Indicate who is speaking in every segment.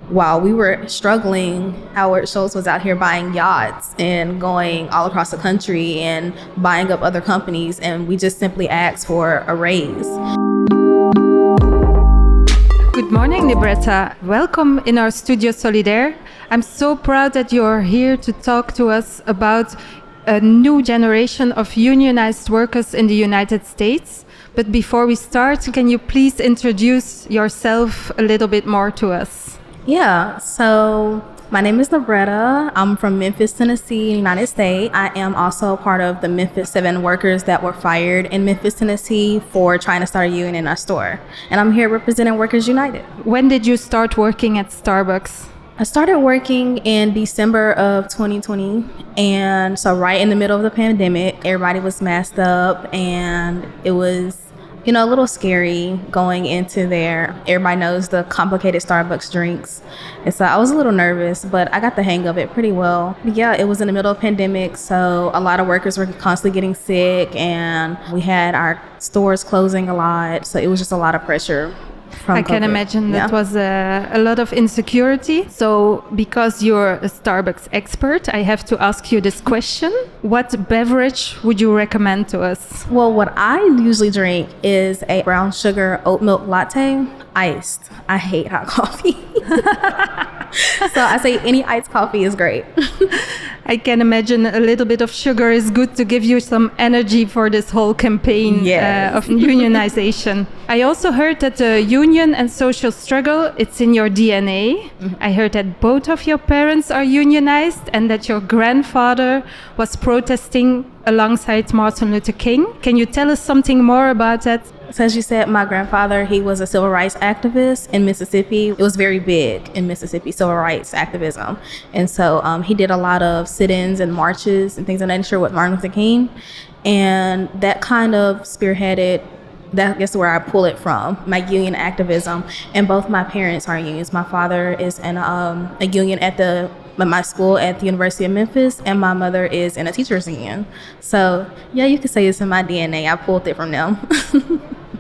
Speaker 1: while we were struggling, Howard Schultz was out here buying yachts and going all across the country and buying up other companies, and we just simply asked for a raise.
Speaker 2: Good morning, Libretta. Welcome in our studio Solidaire. I'm so proud that you're here to talk to us about a new generation of unionized workers in the United States. But before we start, can you please introduce yourself a little bit more to us?
Speaker 1: Yeah, so my name is Libretta. I'm from Memphis, Tennessee, United States. I am also part of the Memphis 7 workers that were fired in Memphis, Tennessee for trying to start a union in our store. And I'm here representing Workers United.
Speaker 2: When did you start working at Starbucks?
Speaker 1: I started working in December of 2020. And so right in the middle of the pandemic, everybody was masked up and it was a little scary going into there. Everybody knows the complicated Starbucks drinks. And so I was a little nervous, but I got the hang of it pretty well. But yeah, it was in the middle of pandemic, so a lot of workers were constantly getting sick and we had our stores closing a lot. So it was just a lot of pressure. I
Speaker 2: can imagine that was a lot of insecurity. So because you're a Starbucks expert, I have to ask you this question. What beverage would you recommend to us?
Speaker 1: Well, what I usually drink is a brown sugar oat milk latte, iced. I hate hot coffee. So I say any iced coffee is great.
Speaker 2: I can imagine a little bit of sugar is good to give you some energy for this whole campaign of unionization. I also heard that the union and social struggle, it's in your DNA. Mm-hmm. I heard that both of your parents are unionized and that your grandfather was protesting alongside Martin Luther King. Can you tell us something more about that?
Speaker 1: So as you said, my grandfather, he was a civil rights activist in Mississippi. It was very big in Mississippi, civil rights activism. And so he did a lot of sit-ins and marches and things of that nature with Martin Luther King. And that kind of spearheaded, I guess where I pull it from, my union activism. And both my parents are unions. My father is in a union at my school at the University of Memphis, and my mother is in a teachers union. So yeah, you could say it's in my DNA. I pulled it from them.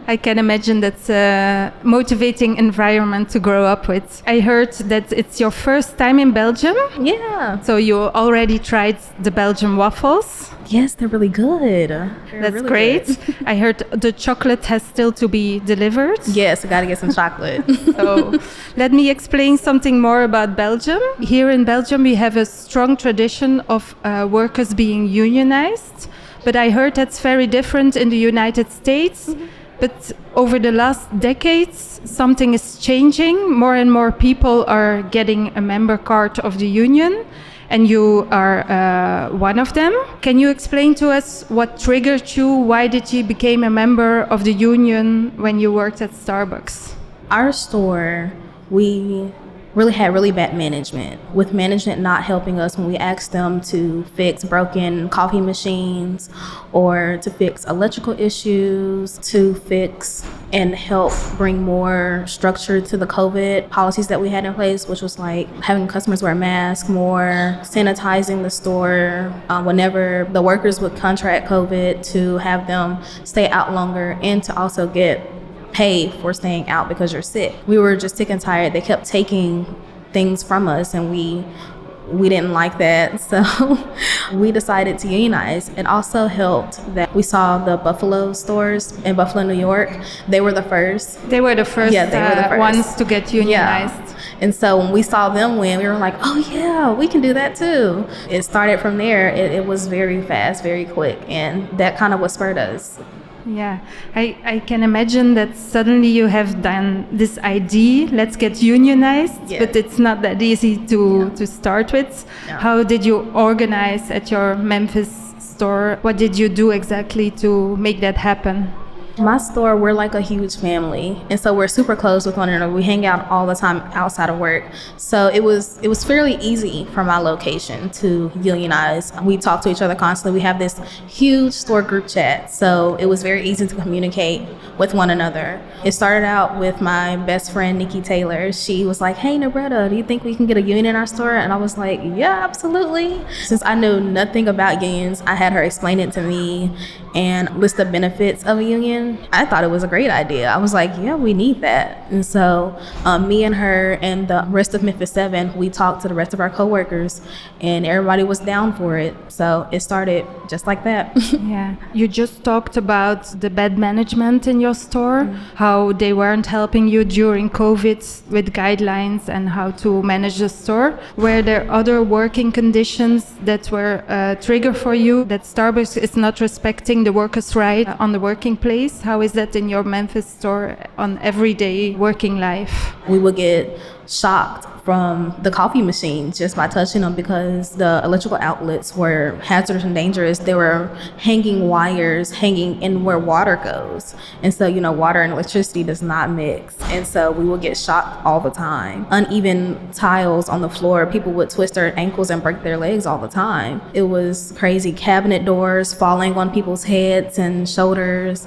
Speaker 2: I can imagine that's a motivating environment to grow up with. I heard that it's your first time in Belgium.
Speaker 1: Yeah.
Speaker 2: So you already tried the Belgian waffles.
Speaker 1: Yes, they're really good.
Speaker 2: That's really great. I heard the chocolate has still to be delivered.
Speaker 1: Yes, I gotta get some chocolate.
Speaker 2: So let me explain something more about Belgium. Here in Belgium, we have a strong tradition of workers being unionized. But I heard that's very different in the United States. Mm-hmm. But over the last decades, something is changing. More and more people are getting a member card of the union, and you are one of them. Can you explain to us what triggered you? Why did you become a member of the union when you worked at Starbucks?
Speaker 1: Our store, we really had really bad management, with management not helping us when we asked them to fix broken coffee machines or to fix electrical issues, to fix and help bring more structure to the COVID policies that we had in place, which was like having customers wear masks more, sanitizing the store whenever the workers would contract COVID, to have them stay out longer and to also get pay for staying out because you're sick. We were just sick and tired. They kept taking things from us, and we didn't like that. So we decided to unionize. It also helped that we saw the Buffalo stores in Buffalo, New York. They were the first.
Speaker 2: They were the first, ones to get unionized.
Speaker 1: Yeah. And so when we saw them win, we were like, oh yeah, we can do that too. It started from there. It was very fast, very quick. And that kind of what spurred us.
Speaker 2: Yeah, I can imagine that suddenly you have done this idea, let's get unionized, but it's not that easy to start with. Yeah. How did you organize at your Memphis store? What did you do exactly to make that happen?
Speaker 1: My store, we're like a huge family, and so we're super close with one another. We hang out all the time outside of work, so it was fairly easy for my location to unionize. We talk to each other constantly. We have this huge store group chat, so it was very easy to communicate with one another. It started out with my best friend, Nikki Taylor. She was like, hey, Libretta, do you think we can get a union in our store? And I was like, yeah, absolutely. Since I knew nothing about unions, I had her explain it to me, and list the benefits of a union, I thought it was a great idea. I was like, yeah, we need that. And so me and her and the rest of Memphis 7, we talked to the rest of our coworkers, and everybody was down for it. So it started just like that.
Speaker 2: Yeah. You just talked about the bad management in your store, how they weren't helping you during COVID with guidelines and how to manage the store. Were there other working conditions that were a trigger for you, that Starbucks is not respecting the workers' right on the working place? How is that in your Memphis store on everyday working life?
Speaker 1: We would get shocked from the coffee machines just by touching them because the electrical outlets were hazardous and dangerous. They were hanging wires hanging in where water goes. And so, water and electricity does not mix. And so we would get shocked all the time. Uneven tiles on the floor, people would twist their ankles and break their legs all the time. It was crazy. Cabinet doors falling on people's heads and shoulders.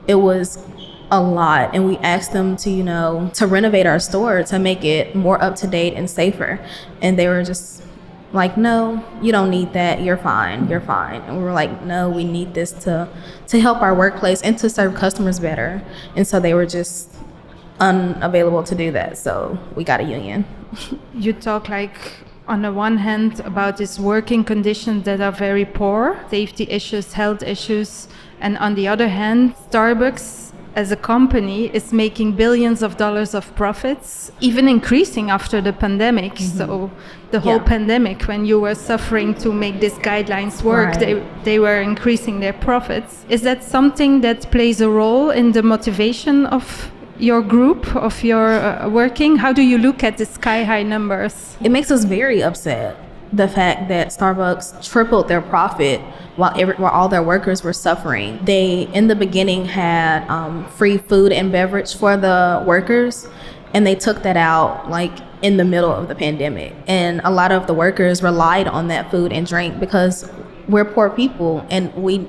Speaker 1: It was a lot, and we asked them to renovate our store to make it more up to date and safer, and they were just like, no, you don't need that, you're fine. And we were like, no, we need this to help our workplace and to serve customers better. And so they were just unavailable to do that, so we got a union.
Speaker 2: You talk on the one hand about these working conditions that are very poor, safety issues, health issues, and on the other hand, Starbucks as a company is making billions of dollars of profits, even increasing after the pandemic. Mm-hmm. So the whole pandemic, when you were suffering to make these guidelines work, they were increasing their profits. Is that something that plays a role in the motivation of your group, of your working? How do you look at the sky-high numbers?
Speaker 1: It makes us very upset. The fact that Starbucks tripled their profit while all their workers were suffering. They, in the beginning, had free food and beverage for the workers, and they took that out in the middle of the pandemic. And a lot of the workers relied on that food and drink because we're poor people and we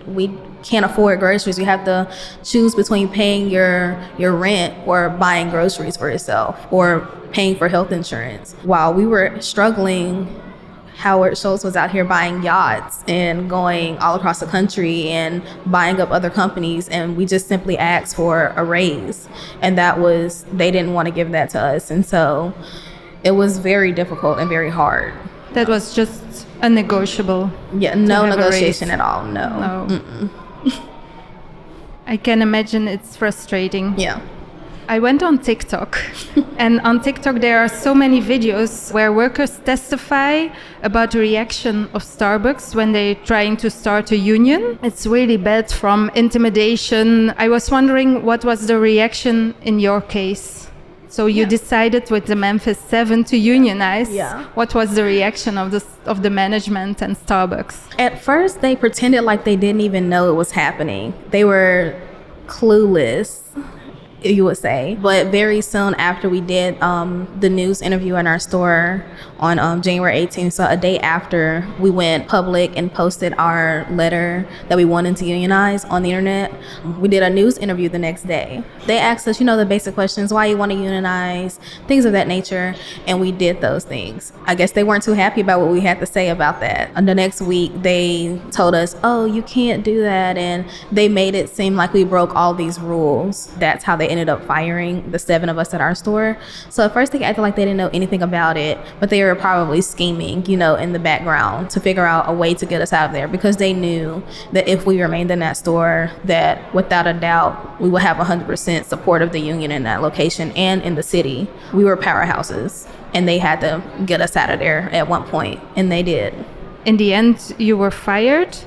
Speaker 1: can't afford groceries. You have to choose between paying your rent or buying groceries for yourself or paying for health insurance. While we were struggling, Howard Schultz was out here buying yachts and going all across the country and buying up other companies, and we just simply asked for a raise, and they didn't want to give that to us, and so it was very difficult and very hard.
Speaker 2: That was just unnegotiable.
Speaker 1: Yeah, no negotiation at all. No.
Speaker 2: I can imagine it's frustrating.
Speaker 1: Yeah.
Speaker 2: I went on TikTok, and on TikTok there are so many videos where workers testify about the reaction of Starbucks when they're trying to start a union. It's really bad, from intimidation. I was wondering, what was the reaction in your case? So you decided with the Memphis 7 to unionize. Yeah. What was the reaction of the management and Starbucks? At
Speaker 1: first, they pretended like they didn't even know it was happening. They were clueless, you would say. But very soon after we did the news interview in our store on January 18th, so a day after, we went public and posted our letter that we wanted to unionize on the internet. We did a news interview the next day. They asked us, the basic questions, why you want to unionize, things of that nature, and we did those things. I guess they weren't too happy about what we had to say about that. And the next week, they told us, oh, you can't do that, and they made it seem like we broke all these rules. That's how they ended up firing the 7 of us at our store. So at first they acted like they didn't know anything about it, but they were probably scheming, in the background to figure out a way to get us out of there, because they knew that if we remained in that store, that without a doubt, we would have 100% support of the union in that location and in the city. We were powerhouses, and they had to get us out of there at one point, and they did.
Speaker 2: In the end, you were fired.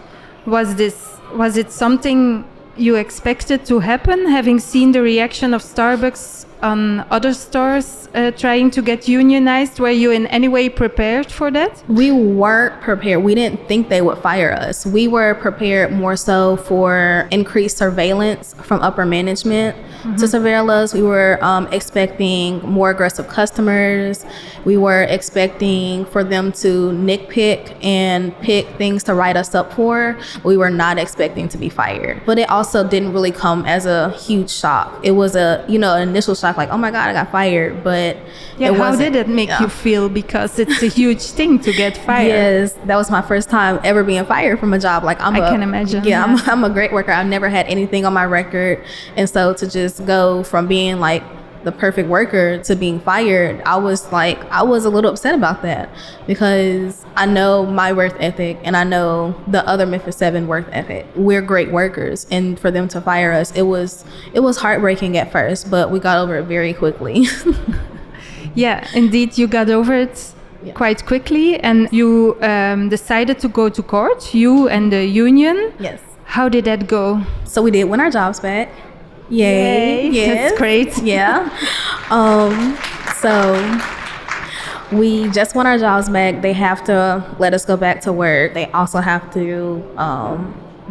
Speaker 2: Was it something you expected to happen, having seen the reaction of Starbucks on other stores trying to get unionized? Were you in any way prepared for that?
Speaker 1: We weren't prepared. We didn't think they would fire us. We were prepared more so for increased surveillance from upper management to surveil us. We were expecting more aggressive customers. We were expecting for them to nitpick and pick things to write us up for. We were not expecting to be fired. But it also didn't really come as a huge shock. It was an initial shock shock, like, oh my God, I got fired. But
Speaker 2: yeah, how did it make you feel? Because it's a huge thing to get fired.
Speaker 1: Yes, that was my first time ever being fired from a job. Like, I
Speaker 2: can imagine.
Speaker 1: Yeah, I'm a great worker. I've never had anything on my record. And so to just go from being like the perfect worker to being fired, I was a little upset about that, because I know my work ethic and I know the other Memphis 7 work ethic. We're great workers, and for them to fire us, it was heartbreaking at first, but we got over it very quickly.
Speaker 2: Yeah, indeed, you got over it quite quickly, and you decided to go to court, you and the union.
Speaker 1: Yes.
Speaker 2: How did that go?
Speaker 1: So we did win our jobs back. Yay. Yes.
Speaker 2: That's great.
Speaker 1: Yeah. So we just won our jobs back. They have to let us go back to work. They also have to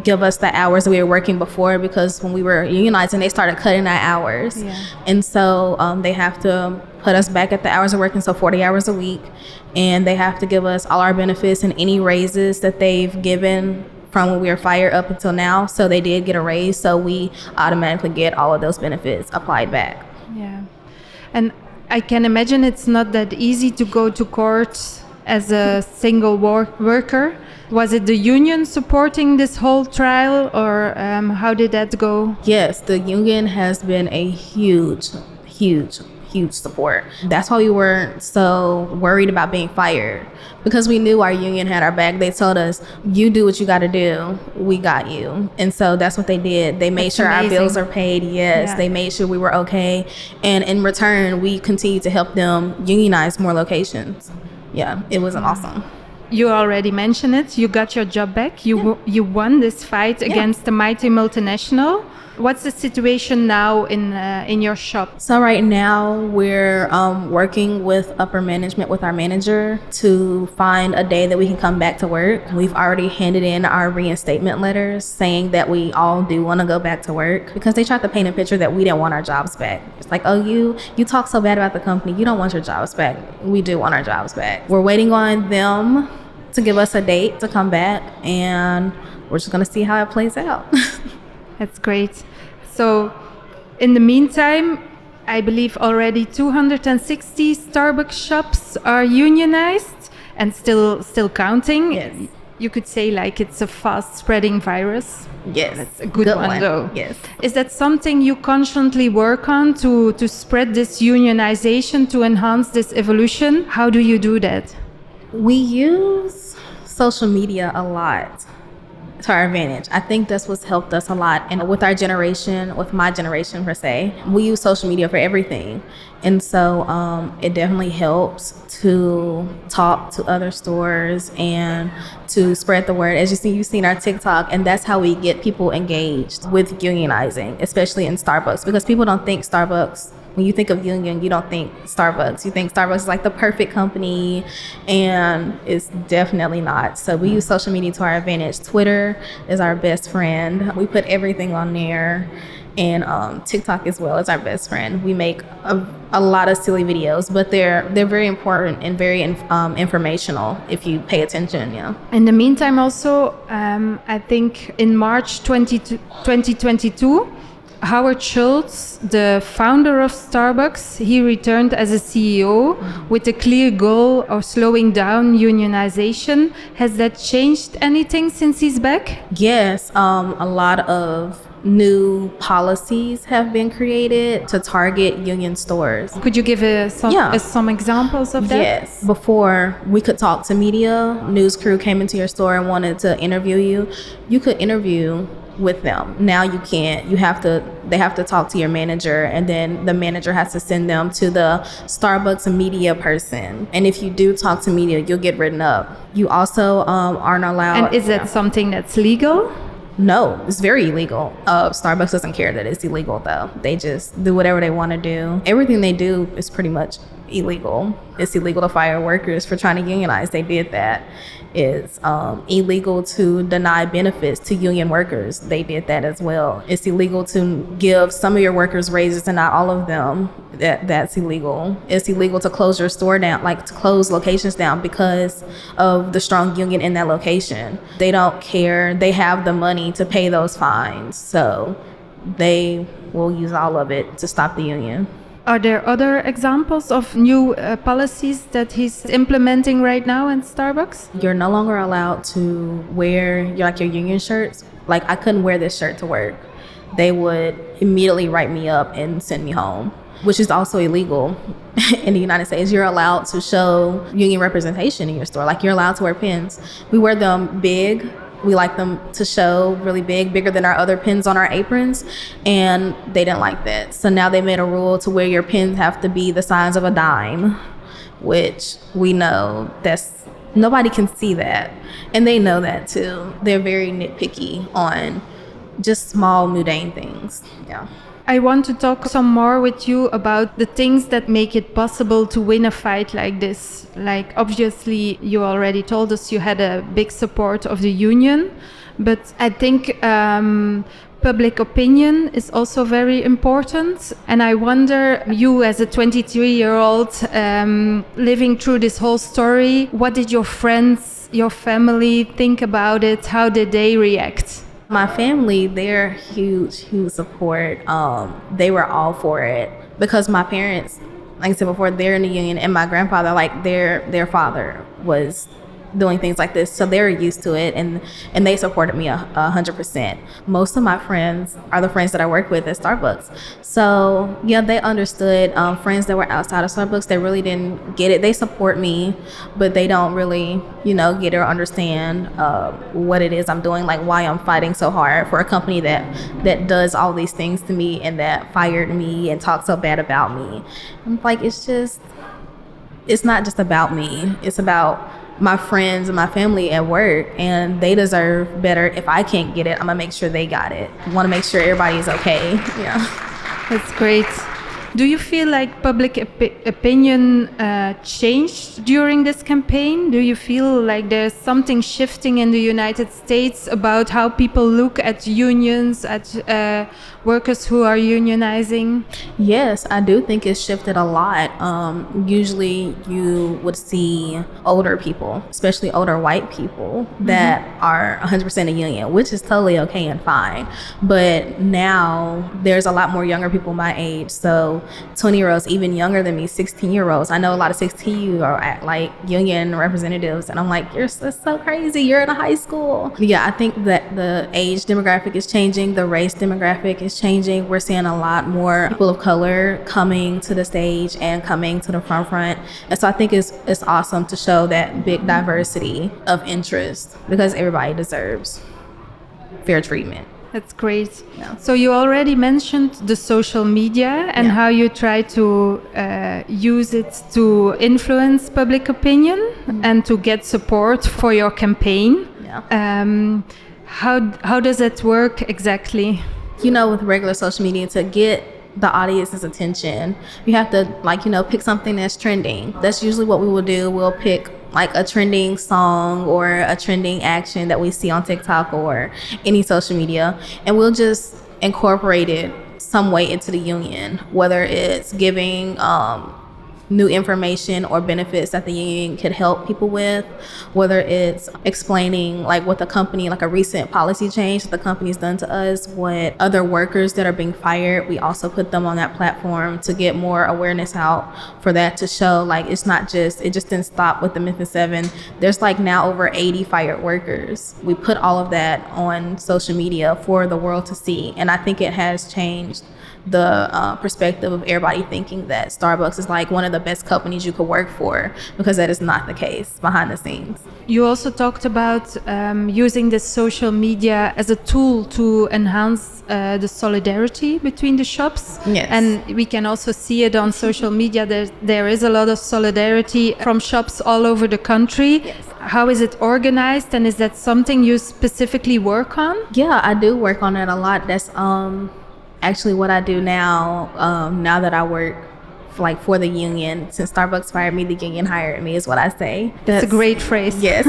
Speaker 1: give us the hours that we were working before, because when we were unionizing, they started cutting our hours.
Speaker 2: Yeah.
Speaker 1: And so they have to put us back at the hours of working, so 40 hours a week. And they have to give us all our benefits and any raises that they've given from when we were fired up until now. So they did get a raise, so we automatically get all of those benefits applied back.
Speaker 2: Yeah. And I can imagine it's not that easy to go to court as a single worker. Was it the union supporting this whole trial, or how did that go?
Speaker 1: Yes, the union has been a huge support. That's why we weren't so worried about being fired, because we knew our union had our back. They told us, you do what you got to do, we got you. And so that's what they did. They made sure our bills are paid. Yes, yeah. They made sure we were okay. And in return, we continued to help them unionize more locations. Yeah, it was awesome.
Speaker 2: You already mentioned it. You got your job back. You won this fight against the mighty multinational. What's the situation now in your shop? So
Speaker 1: right now we're working with upper management, with our manager, to find a day that we can come back to work. We've already handed in our reinstatement letters saying that we all do want to go back to work, because they tried to paint a picture that we didn't want our jobs back. It's like, oh, you talk so bad about the company, you don't want your jobs back. We do want our jobs back. We're waiting on them to give us a date to come back, and we're just going to see how it plays out.
Speaker 2: That's great. So in the meantime, I believe already 260 Starbucks shops are unionized and still counting.
Speaker 1: Yes.
Speaker 2: You could say like it's a fast spreading virus.
Speaker 1: Yes.
Speaker 2: That's a good one though.
Speaker 1: Yes.
Speaker 2: Is that something you constantly work on to spread this unionization, to enhance this evolution? How do you do that?
Speaker 1: We use social media a lot to our advantage. I think that's what's helped us a lot. And with our generation, with my generation per se, we use social media for everything. And so it definitely helps to talk to other stores and to spread the word. As you've seen our TikTok, and that's how we get people engaged with unionizing, especially in Starbucks, because people don't think Starbucks, when you think of union, you don't think Starbucks. You think Starbucks is like the perfect company, and it's definitely not. So we use social media to our advantage. Twitter is our best friend. We put everything on there, and TikTok as well is our best friend. We make a lot of silly videos, but they're very important and very informational if you pay attention. Yeah.
Speaker 2: In the meantime, also, I think in March 2022. Howard Schultz, the founder of Starbucks, he returned as a CEO with a clear goal of slowing down unionization. Has that changed anything since he's back?
Speaker 1: Yes, a lot of new policies have been created to target union stores.
Speaker 2: Could you give some examples of that?
Speaker 1: Yes. Before, we could talk to media. News crew came into your store and wanted to interview you. You could interview with them. Now you can't. They have to talk to your manager, and then the manager has to send them to the Starbucks media person. And if you do talk to media, you'll get written up. You also aren't allowed.
Speaker 2: And is that something that's legal?
Speaker 1: No, it's very illegal. Starbucks doesn't care that it's illegal, though. They just do whatever they want to do. Everything they do is pretty much illegal. It's illegal to fire workers for trying to unionize. They did that. It's illegal to deny benefits to union workers. They did that as well. It's illegal to give some of your workers raises and not all of them. That's illegal. It's illegal to close your store down, like to close locations down because of the strong union in that location. They don't care. They have the money to pay those fines. So they will use all of it to stop the union.
Speaker 2: Are there other examples of new policies that he's implementing right now in Starbucks?
Speaker 1: You're no longer allowed to wear your union shirts. Like, I couldn't wear this shirt to work. They would immediately write me up and send me home, which is also illegal in the United States. You're allowed to show union representation in your store. Like, you're allowed to wear pins. We wear them big. We like them to show really big, bigger than our other pins on our aprons, and they didn't like that. So now they made a rule to where your pins have to be the size of a dime, which we know nobody can see that, and they know that too. They're very nitpicky on just small mundane things. Yeah.
Speaker 2: I want to talk some more with you about the things that make it possible to win a fight like this. Like, obviously, you already told us you had a big support of the union, but I think public opinion is also very important. And I wonder, you as a 23-year-old living through this whole story, what did your friends, your family think about it? How did they react?
Speaker 1: My family, they're huge support. They were all for it because my parents, like I said before, they're in the union, and my grandfather, like their father was doing things like this, so they're used to it, and they supported me 100%. Most of my friends are the friends that I work with at Starbucks, so yeah, they understood. Friends that were outside of Starbucks, they really didn't get it. They support me, but they don't really, get or understand what it is I'm doing, like why I'm fighting so hard for a company that does all these things to me and that fired me and talks so bad about me. I'm like, it's not just about me. It's about my friends and my family at work, and they deserve better. If I can't get it, I'm gonna make sure they got it. I want to make sure everybody's okay. Yeah,
Speaker 2: that's great. Do you feel like public opinion changed during this campaign? Do you feel like there's something shifting in the United States about how people look at unions, at workers who are unionizing?
Speaker 1: Yes, I do think it's shifted a lot. Usually you would see older people, especially older white people, that are 100% a union, which is totally okay and fine. But now there's a lot more younger people my age. So 20-year-olds, even younger than me, 16-year-olds. I know a lot of 16-year-old like union representatives, and I'm like, that's so crazy. You're in a high school. Yeah, I think that the age demographic is changing. The race demographic is changing. We're seeing a lot more people of color coming to the stage and coming to the front. And so I think it's awesome to show that big diversity of interest, because everybody deserves fair treatment.
Speaker 2: That's great. Yeah. So you already mentioned the social media and how you try to use it to influence public opinion and to get support for your campaign. Yeah. How does it work exactly? With
Speaker 1: regular social media, to get the audience's attention, you have to pick something that's trending. That's usually what we will do. We'll pick like a trending song or a trending action that we see on TikTok or any social media, and we'll just incorporate it some way into the union, whether it's giving new information or benefits that the union could help people with, whether it's explaining like what the company, like a recent policy change that the company's done to us, what other workers that are being fired, we also put them on that platform to get more awareness out for that, to show like it just didn't stop with the Memphis 7. There's like now over 80 fired workers. We put all of that on social media for the world to see, and I think it has changed the perspective of everybody thinking that Starbucks is like one of the best companies you could work for, because that is not the case behind the scenes.
Speaker 2: You also talked about using this social media as a tool to enhance the solidarity between the shops.
Speaker 1: Yes.
Speaker 2: And we can also see it on social media. There is a lot of solidarity from shops all over the country.
Speaker 1: Yes.
Speaker 2: How is it organized, and is that something you specifically work on?
Speaker 1: Yeah, I do work on it a lot. That's actually what I do now. Now that I work for the union, since Starbucks fired me, the union hired me, is what I say.
Speaker 2: That's a great phrase.
Speaker 1: Yes.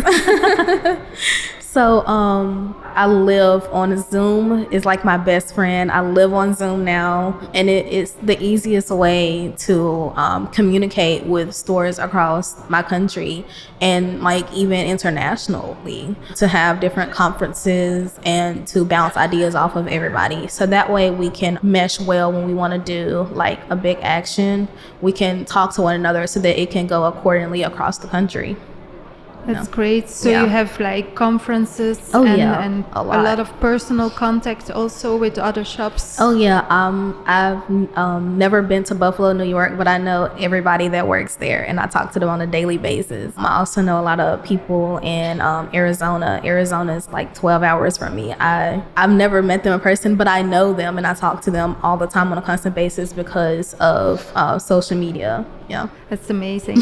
Speaker 1: So I live on Zoom. It's like my best friend. I live on Zoom now, and it's the easiest way to communicate with stores across my country and like even internationally, to have different conferences and to bounce ideas off of everybody. So that way we can mesh well when we want to do like a big action. We can talk to one another so that it can go accordingly across the country.
Speaker 2: That's great. So you have like conferences and a lot of personal contact also with other shops.
Speaker 1: Oh yeah, I've never been to Buffalo, New York, but I know everybody that works there, and I talk to them on a daily basis. I also know a lot of people in Arizona. Arizona is like 12 hours from me. I've never met them in person, but I know them, and I talk to them all the time on a constant basis because of social media. Yeah,
Speaker 2: that's amazing.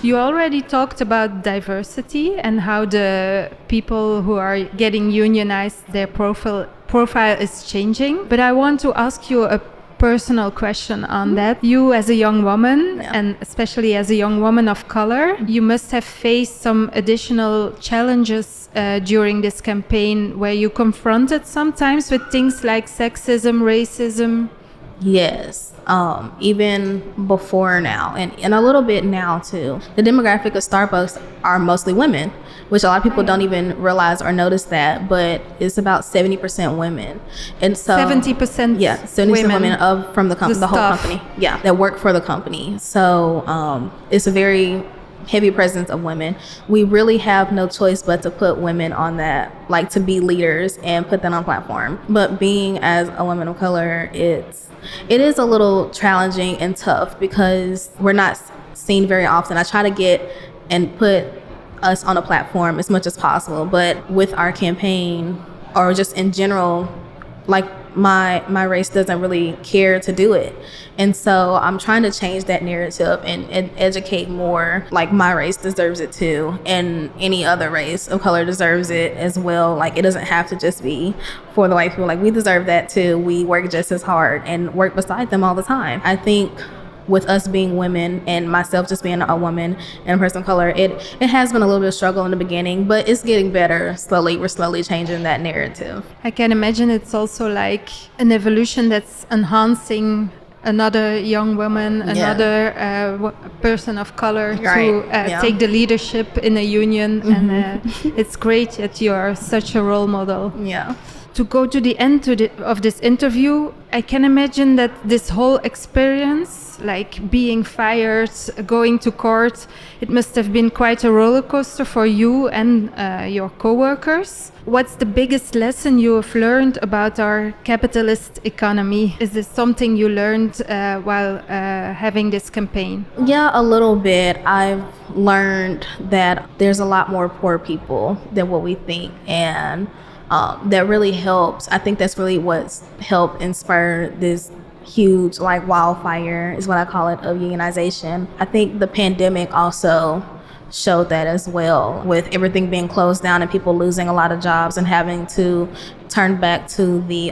Speaker 2: You already talked about diversity and how the people who are getting unionized, their profile is changing. But I want to ask you a personal question on that. You as a young woman, and especially as a young woman of color, you must have faced some additional challenges during this campaign where you confronted sometimes with things like sexism, racism.
Speaker 1: Yes. Even before now and a little bit now too. The demographic of Starbucks are mostly women, which a lot of people don't even realize or notice that, but it's about 70% women. And so
Speaker 2: 70%.
Speaker 1: Yeah, 70% women from the whole company. Yeah, that work for the company. So it's a very heavy presence of women. We really have no choice but to put women on that, like to be leaders and put that on platform. But being as a woman of color, it is a little challenging and tough because we're not seen very often. I try to get and put us on a platform as much as possible, but with our campaign or just in general, like my race doesn't really care to do it. And so I'm trying to change that narrative and educate more, like my race deserves it too, and any other race of color deserves it as well. Like it doesn't have to just be for the white people. Like we deserve that too. We work just as hard and work beside them all the time. I think with us being women and myself just being a woman and a person of color, it has been a little bit of struggle in the beginning, but it's getting better slowly. We're slowly changing that narrative.
Speaker 2: I can imagine it's also like an evolution that's enhancing another young woman, another person of color to take the leadership in a union. Mm-hmm. And it's great that you are such a role model.
Speaker 1: Yeah.
Speaker 2: To go to the end of this interview, I can imagine that this whole experience, like being fired, going to court, it must have been quite a roller coaster for you and your co-workers. What's the biggest lesson you have learned about our capitalist economy? Is this something you learned while having this campaign?
Speaker 1: Yeah, a little bit. I've learned that there's a lot more poor people than what we think, and that really helps. I think that's really what's helped inspire this huge like wildfire is what I call it of unionization. I think the pandemic also showed that as well, with everything being closed down and people losing a lot of jobs and having to turn back to the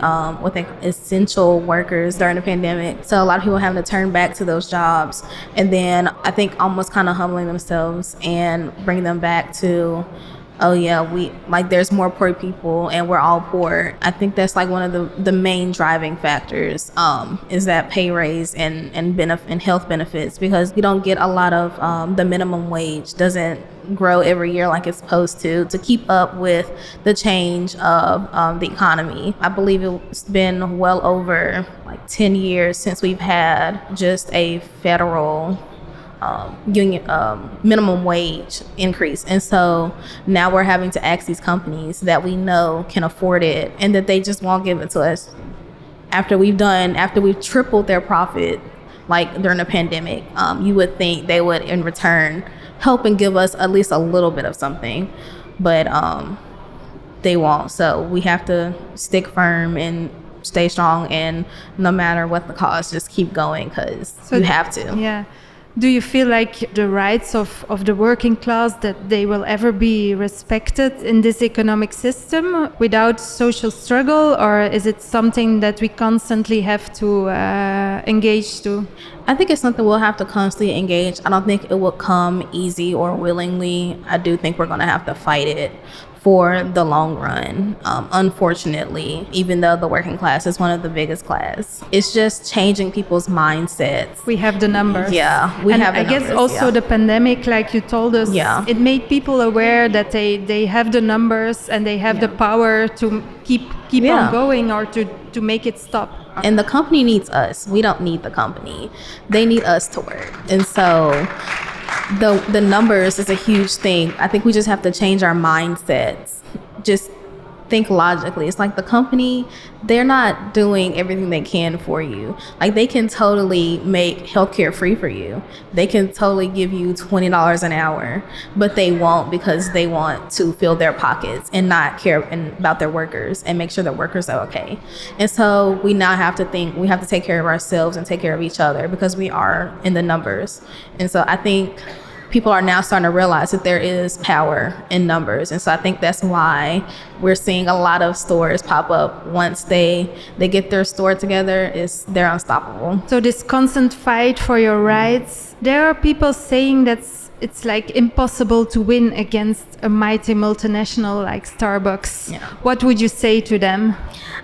Speaker 1: essential workers during the pandemic. So a lot of people having to turn back to those jobs, and then I think almost kind of humbling themselves and bringing them back to, oh yeah, we like there's more poor people and we're all poor. I think that's like one of the main driving factors is that pay raise and health benefits, because you don't get a lot of the minimum wage doesn't grow every year like it's supposed to keep up with the change of the economy. I believe it's been well over like 10 years since we've had just a federal union minimum wage increase, and so now we're having to ask these companies that we know can afford it and that they just won't give it to us after we've tripled their profit like during the pandemic. You would think they would in return help and give us at least a little bit of something, but they won't. So we have to stick firm and stay strong, and no matter what the cost, just keep going, because you have to.
Speaker 2: Yeah. Do you feel like the rights of the working class, that they will ever be respected in this economic system without social struggle, or is it something that we constantly have to engage to?
Speaker 1: I think it's something we'll have to constantly engage. I don't think it will come easy or willingly. I do think we're going to have to fight it for the long run. Unfortunately, even though the working class is one of the biggest class, it's just changing people's mindsets.
Speaker 2: We have the numbers.
Speaker 1: Yeah, we
Speaker 2: and
Speaker 1: have the
Speaker 2: I guess
Speaker 1: numbers,
Speaker 2: also
Speaker 1: yeah.
Speaker 2: the pandemic, like you told us,
Speaker 1: Yeah.
Speaker 2: it made people aware that they have the numbers and they have the power to keep
Speaker 1: Yeah.
Speaker 2: on going or to make it stop.
Speaker 1: And the company needs us. We don't need the company. They need us to work. And so the numbers is a huge thing. I think we just have to change our mindsets. Just think logically. It's like the company, they're not doing everything they can for you. Like they can totally make healthcare free for you. They can totally give you $20 an hour, but they won't because they want to fill their pockets and not care about their workers and make sure their workers are okay. And so we now have to think, we have to take care of ourselves and take care of each other because we are in the numbers. And so I think people are now starting to realize that there is power in numbers. And so I think that's why we're seeing a lot of stores pop up. Once they get their store together, they're unstoppable.
Speaker 2: So this constant fight for your rights, there are people saying that it's like impossible to win against a mighty multinational like Starbucks.
Speaker 1: Yeah.
Speaker 2: What would you say to them?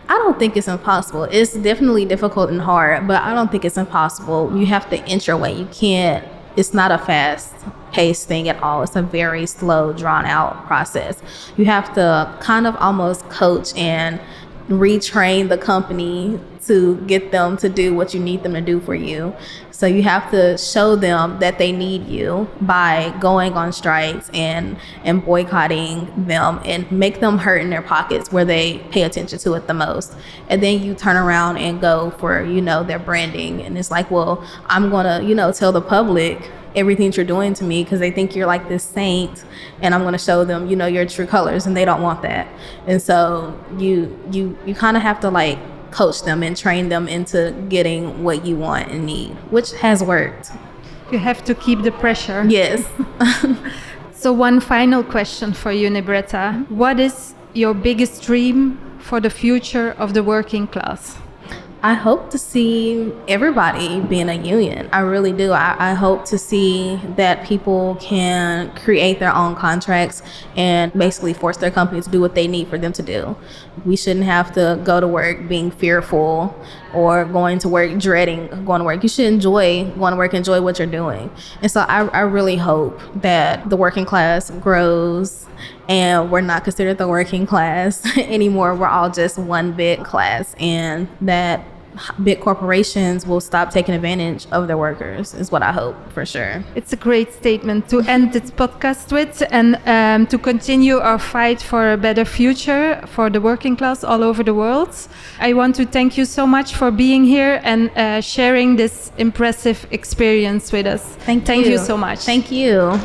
Speaker 1: I don't think it's impossible. It's definitely difficult and hard, but I don't think it's impossible. You have to inch your way. You can't. It's not a fast-paced thing at all. It's a very slow, drawn-out process. You have to kind of almost coach and retrain the company to get them to do what you need them to do for you. So you have to show them that they need you by going on strikes and boycotting them and make them hurt in their pockets where they pay attention to it the most. And then you turn around and go for, their branding. And it's like, well, I'm going to, tell the public everything that you're doing to me because they think you're like this saint, and I'm going to show them, your true colors, and they don't want that. And so you kind of have to like coach them and train them into getting what you want and need, which has worked.
Speaker 2: You have to keep the pressure.
Speaker 1: Yes.
Speaker 2: So one final question for you, Nebretta. What is your biggest dream for the future of the working class?
Speaker 1: I hope to see everybody be in a union. I really do. I hope to see that people can create their own contracts and basically force their companies to do what they need for them to do. We shouldn't have to go to work being fearful or going to work dreading going to work. You should enjoy going to work, enjoy what you're doing. And so I really hope that the working class grows and we're not considered the working class anymore. We're all just one big class, and that big corporations will stop taking advantage of their workers is what I hope, for sure.
Speaker 2: It's a great statement to end this podcast with, and to continue our fight for a better future for the working class all over the world. I want to thank you so much for being here and sharing this impressive experience with us.
Speaker 1: Thank
Speaker 2: you so much.
Speaker 1: Thank you.